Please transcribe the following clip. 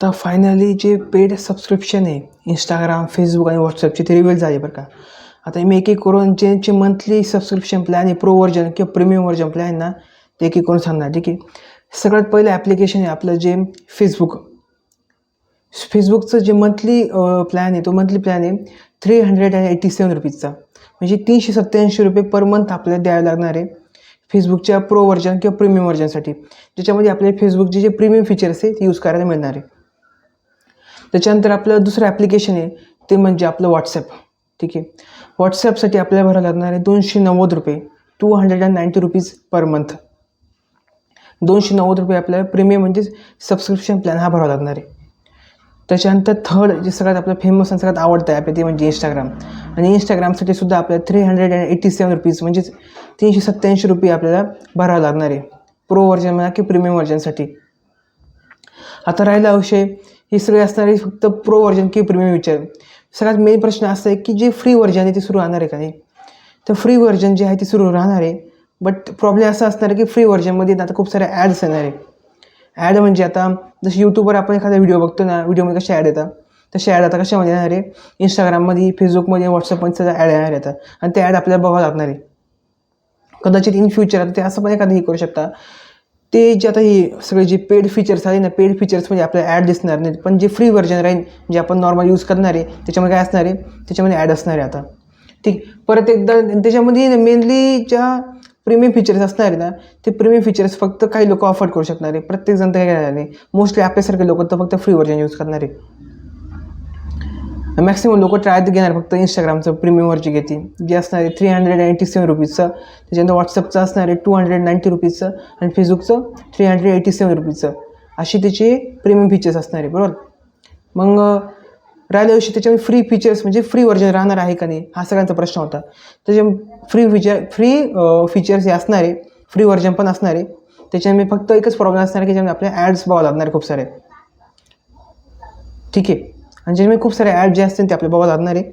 तर फायनली जे paid subscription आहे इंस्टाग्राम, फेसबुक आणि व्हॉट्सअपचे ते रिव्हील झाले बरं का. आता मी एक करून ज्यांचे मंथली सबस्क्रिप्शन प्लॅन आहे, प्रो व्हर्जन किंवा प्रीमियम व्हर्जन प्लॅन ना, ते एक करून सांगणार. ठीक आहे. सगळ्यात पहिलं ॲप्लिकेशन आहे आपलं जे फेसबुकचं जे मंथली प्लॅन आहे, तो मंथली प्लॅन आहे ₹387 म्हणजे ₹387 पर मंथ आपल्याला द्यावे लागणार आहे फेसबुकच्या प्रो व्हर्जन किंवा प्रीमियम व्हर्जनसाठी, ज्याच्यामध्ये आपल्याला फेसबुकचे जे प्रीमियम फीचर्स आहे ते यूज करायला मिळणार आहे. त्याच्यानंतर आपलं दुसरं ॲप्लिकेशन आहे ते म्हणजे आपलं व्हॉट्सॲप. ठीक आहे. व्हॉट्सॲपसाठी आपल्याला भरावं लागणार आहे ₹290 ₹290 पर मंथ. ₹290 आपल्याला प्रीमियम म्हणजे सबस्क्रिप्शन प्लॅन हा भरावा लागणार आहे. त्याच्यानंतर थर्ड जे सगळ्यात आपलं फेमस आणि सगळ्यात आवडतं ॲप आहे ते म्हणजे इंस्टाग्राम. आणि इंस्टाग्रामसाठी सुद्धा आपल्याला ₹387 म्हणजेच ₹387 आपल्याला भरावं लागणार आहे प्रो व्हर्जन म्हणा की प्रीमियम व्हर्जनसाठी. आता राहिला विषय हे सगळे असणार आहे फक्त प्रो व्हर्जन की प्रीमियम फीचर. सगळ्यात मेन प्रश्न असा आहे की जे फ्री व्हर्जन आहे ते सुरू राहणार आहे का नाही. तर फ्री व्हर्जन जे आहे ते सुरू राहणार आहे, बट प्रॉब्लेम असा असणार आहे की फ्री व्हर्जनमध्ये आता खूप साऱ्या ॲड्स येणार आहे. ॲड म्हणजे आता जसं यूट्यूबवर आपण एखादा व्हिडिओ बघतो ना, व्हिडिओमध्ये कशा ॲड येतात तसे ॲड आता कशामध्ये येणार आहे, इंस्टाग्राममध्ये, फेसबुकमध्ये, व्हॉट्सअपमध्ये सगळं ॲड येणार येतात आणि ते ॲड आपल्याला बघावं लागणार आहे. कदाचित इन फ्युचर आता ते असं पण एखादं हे करू शकता, ते जे आता हे सगळे जे पेड फीचर्स आले ना, पेड फीचर्समध्ये आपल्याला ॲड दिसणार नाहीत, पण जे फ्री व्हर्जन राहील जे आपण नॉर्मल यूज करणार आहे त्याच्यामध्ये काय असणार आहे, त्याच्यामध्ये ॲड असणार आहे आता. ठीक. परत एकदा त्याच्यामध्ये मेनली ज्या प्रीमियम फीचर्स असणार आहे ना, ते प्रीमियम फीचर्स फक्त काही लोक अफोर्ड करू शकणार आहे. प्रत्येकजण तर काय करणार नाही. मोस्टली आपल्यासारखे लोक तर फक्त फ्री व्हर्जन यूज करणार आहे. मॅक्सिमम लोक ट्राय घेणार फक्त इंस्टाग्रामचं प्रीमियम व्हर्जन घेतील, जे असणार आहे ₹387. त्याच्यानंतर व्हॉट्सअपचं असणार आहे ₹290 आणि फेसबुकचं ₹387. अशी त्याचे प्रीमियम फीचर्स असणार आहे. बरोबर. मग राहिल्या दिवशी त्याच्यामध्ये फ्री फीचर्स म्हणजे फ्री व्हर्जन राहणार आहे का नाही, हा सगळ्यांचा प्रश्न होता. त्याच्या फ्री फीचर्स हे असणार आहे, फ्री व्हर्जन पण असणार आहे. त्याच्यामध्ये फक्त एकच प्रॉब्लेम असणार आहे की ज्यामध्ये आपल्याला ॲड्स बघावं लागणार आहे खूप सारे. ठीक आहे. आणि ज्याच्यामध्ये खूप सारे ॲड जे असतील ते आपल्याला बघावं लागणार आहे.